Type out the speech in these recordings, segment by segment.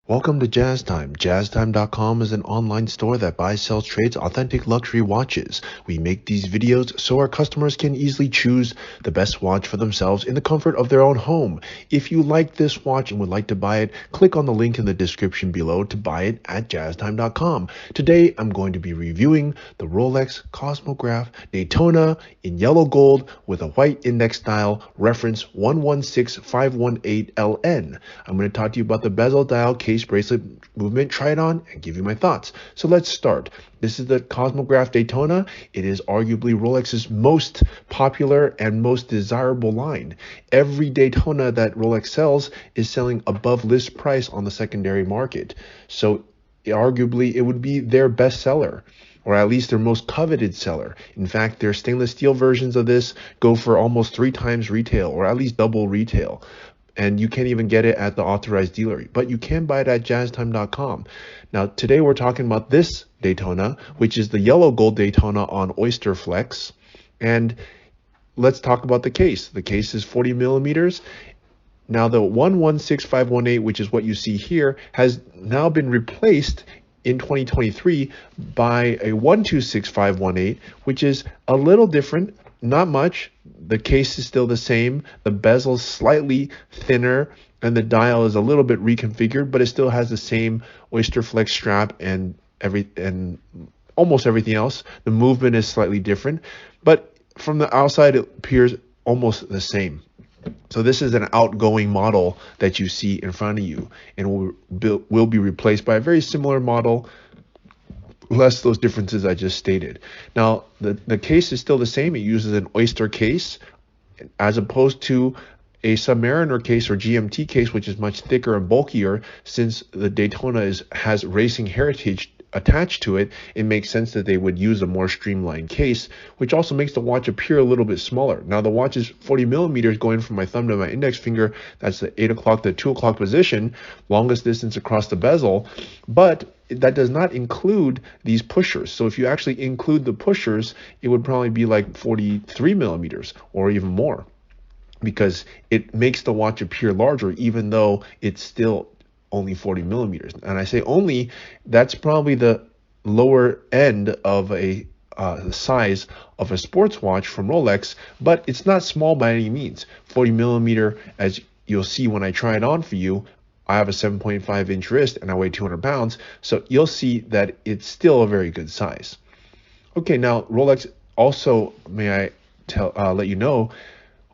Welcome to Jazz Time. JazzTime.com is an online store that buys, sells, trades authentic luxury watches. We make these videos so our customers can easily choose the best watch for themselves in the comfort of their own home. If you like this watch and would like to buy it, click on the link in the description below to buy it at JazzTime.com. Today, I'm going to be reviewing the Rolex Cosmograph Daytona in yellow gold with a white index dial, reference 116518LN. I'm going to talk to you about the bezel, dial, case, bracelet movement, try it on, and give you my thoughts. So let's start. This is the Cosmograph Daytona. It is arguably Rolex's most popular and most desirable line. Every Daytona that Rolex sells is selling above list price on the secondary market. So arguably it would be their best seller, or at least their most coveted seller. In fact, their stainless steel versions of this go for almost 3 times retail, or at least double retail. And you can't even get it at the authorized dealer, but you can buy it at jazztime.com. Now, today we're talking about this Daytona, which is the yellow gold Daytona on Oysterflex. And let's talk about the case. The case is 40 millimeters. Now, the 116518, which is what you see here, has now been replaced in 2023 by a 126518, which is a little different. Not much. The case is still the same. The bezel is slightly thinner and the dial is a little bit reconfigured, but it still has the same Oysterflex strap and almost everything else. The movement is slightly different, but from the outside it appears almost the same. So this is an outgoing model that you see in front of you, and will be replaced by a very similar model, less those differences I just stated. Now, the case is still the same. It uses an Oyster case as opposed to a Submariner case or GMT case, which is much thicker and bulkier. Since the Daytona has racing heritage attached to it, it makes sense that they would use a more streamlined case, which also makes the watch appear a little bit smaller. Now, the watch is 40 millimeters going from my thumb to my index finger. That's the 8 o'clock to 2 o'clock position, longest distance across the bezel, but that does not include these pushers. So if you actually include the pushers, it would probably be like 43 millimeters or even more, because it makes the watch appear larger, even though it's still only 40 millimeters. And I say only, that's probably the lower end of the size of a sports watch from Rolex, but it's not small by any means. 40 millimeter, as you'll see when I try it on for you, I have a 7.5 inch wrist and I weigh 200 pounds. So you'll see that it's still a very good size. Okay, now Rolex also, may I let you know,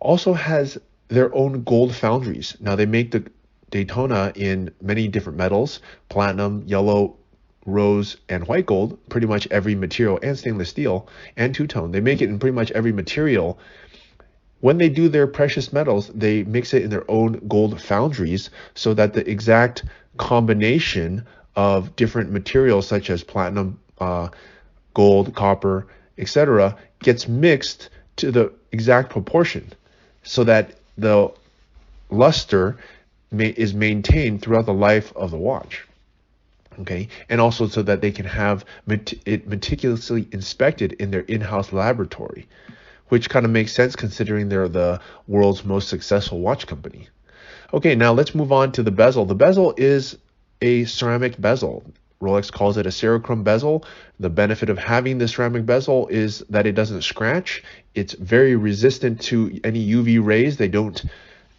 also has their own gold foundries. Now they make the Daytona in many different metals: platinum, yellow, rose, and white gold, pretty much every material, and stainless steel and two-tone. They make it in pretty much every material. When they do their precious metals, they mix it in their own gold foundries so that the exact combination of different materials such as platinum, gold, copper, etc. gets mixed to the exact proportion so that the luster is maintained throughout the life of the watch. Okay, and also so that they can have it meticulously inspected in their in-house laboratory, which kind of makes sense considering they're the world's most successful watch company. Okay, now let's move on to the bezel. The bezel is a ceramic bezel. Rolex calls it a Cerachrome bezel. The benefit of having the ceramic bezel is that it doesn't scratch. It's very resistant to any UV rays. They don't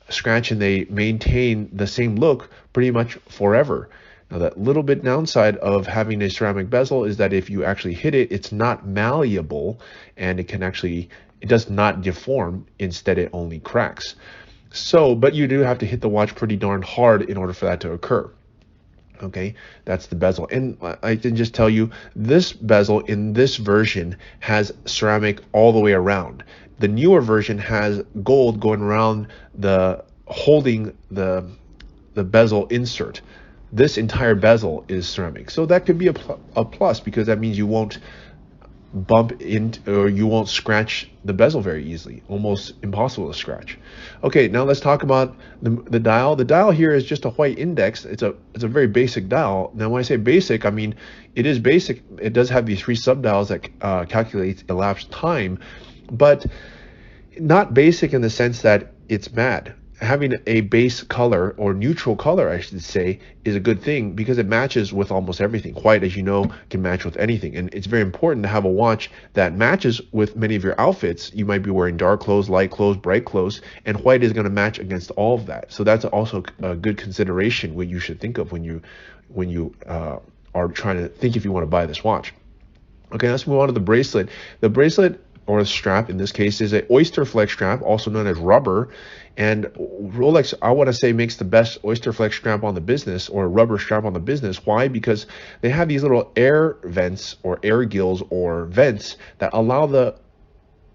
scratch and they maintain the same look pretty much forever. Now, that little bit downside of having a ceramic bezel is that if you actually hit it, it's not malleable and it does not deform. Instead, it only cracks. So, but you do have to hit the watch pretty darn hard in order for that to occur. Okay, that's the bezel. And I can just tell you, this bezel in this version has ceramic all the way around. The newer version has gold going around holding the bezel insert. This entire bezel is ceramic. So that could be a plus, because that means you won't bump into, or you won't scratch the bezel very easily. Almost impossible to scratch. Okay, now let's talk about the dial. The dial here is just a white index. It's a very basic dial. Now, when I say basic, I mean it is basic. It does have these 3 subdials that calculates elapsed time, but not basic in the sense that it's bad. having a base color, or neutral color I should say, is a good thing because it matches with almost everything. White, as you know, can match with anything, and it's very important to have a watch that matches with many of your outfits. You might be wearing dark clothes, light clothes, bright clothes, and white is going to match against all of that. So that's also a good consideration what you should think of when you are trying to think if you want to buy this watch. Okay, let's move on to the bracelet. The bracelet, or a strap in this case, is an Oysterflex strap, also known as rubber. And Rolex, I want to say, makes the best Oysterflex strap on the business, or a rubber strap on the business. Why? Because they have these little air vents, or air gills, or vents that allow the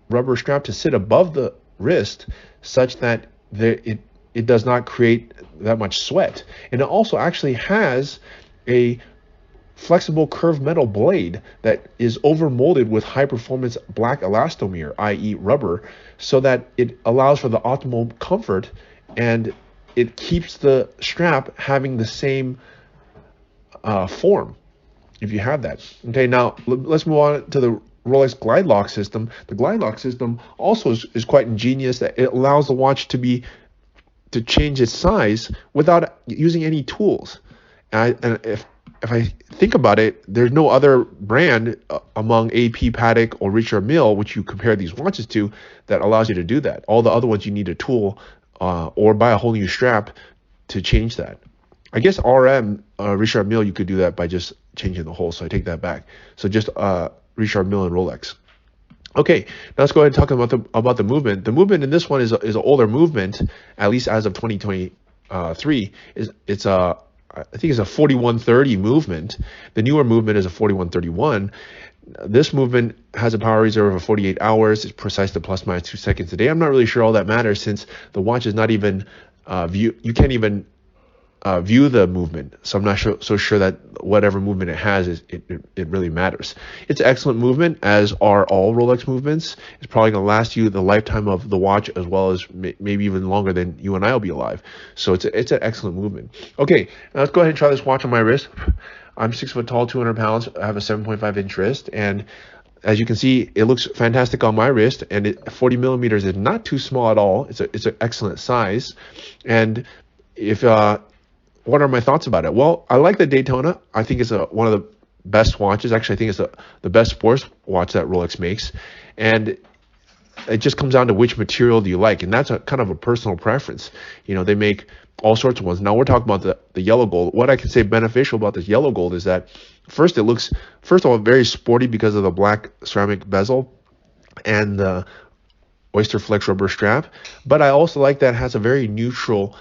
rubber strap to sit above the wrist such that it does not create that much sweat. And it also actually has a flexible curved metal blade that is over molded with high performance black elastomer, i.e. rubber, so that it allows for the optimal comfort, and it keeps the strap having the same form if you have that. Okay, now let's move on to the Rolex Glide Lock system. The Glide Lock system also is quite ingenious, that it allows the watch to change its size without using any tools. And if I think about it, there's no other brand among AP, Patek, or Richard Mille, which you compare these watches to, that allows you to do that. All the other ones, you need a tool or buy a whole new strap to change that. I guess RM, Richard Mille, you could do that by just changing the hole, so I take that back. So just Richard Mille and Rolex. Okay, now let's go ahead and talk about the movement. The movement in this one is an older movement, at least as of 2023. I think it's a 4130 movement. The newer movement is a 4131. This movement has a power reserve of 48 hours. It's precise to plus minus 2 seconds a day. I'm not really sure all that matters, since the watch is not even you can't even view the movement. So I'm not so sure that whatever movement it has it really matters. It's an excellent movement, as are all Rolex movements. It's probably going to last you the lifetime of the watch, as well as maybe even longer than you and I will be alive. So it's an excellent movement. Okay, now let's go ahead and try this watch on my wrist. I'm 6 foot tall, 200 pounds. I have a 7.5 inch wrist, and as you can see, it looks fantastic on my wrist, and 40 millimeters is not too small at all. It's an excellent size. And if what are my thoughts about it? Well, I like the Daytona. I think it's one of the best watches. Actually, I think it's the best sports watch that Rolex makes. And it just comes down to which material do you like. And that's a kind of a personal preference. You know, they make all sorts of ones. Now we're talking about the yellow gold. What I can say beneficial about this yellow gold is that first, it looks, first of all, very sporty because of the black ceramic bezel and the Oysterflex rubber strap. But I also like that it has a very neutral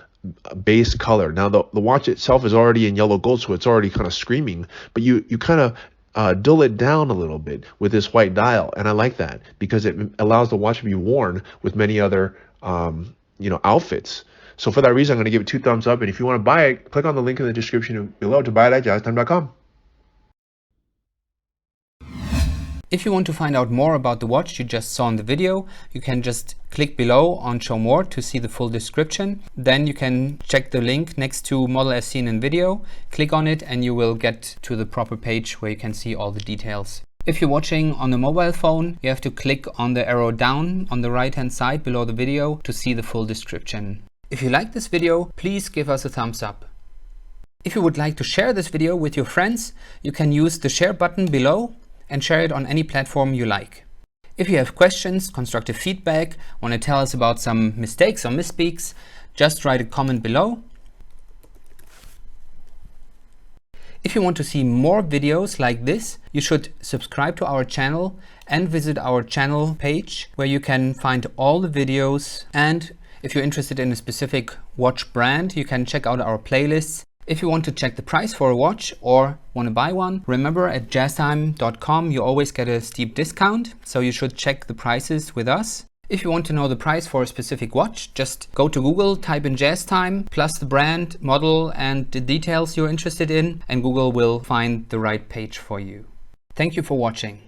base color. Now the watch itself is already in yellow gold, so it's already kind of screaming, but you kind of dull it down a little bit with this white dial, and I like that because it allows the watch to be worn with many other outfits. So for that reason, I'm going to give it 2 thumbs up, and if you want to buy it, click on the link in the description below to buy it at jazztime.com. If you want to find out more about the watch you just saw in the video, you can just click below on Show More to see the full description. Then you can check the link next to Model as seen in video, click on it, and you will get to the proper page where you can see all the details. If you're watching on a mobile phone, you have to click on the arrow down on the right hand side below the video to see the full description. If you like this video, please give us a thumbs up. If you would like to share this video with your friends, you can use the share button below and share it on any platform you like. If you have questions, constructive feedback, want to tell us about some mistakes or misspeaks, just write a comment below. If you want to see more videos like this, you should subscribe to our channel and visit our channel page where you can find all the videos. And if you're interested in a specific watch brand, you can check out our playlists. If you want to check the price for a watch or want to buy one, remember at jazztime.com you always get a steep discount, so you should check the prices with us. If you want to know the price for a specific watch, just go to Google, type in JazzTime, plus the brand, model, and the details you're interested in, and Google will find the right page for you. Thank you for watching.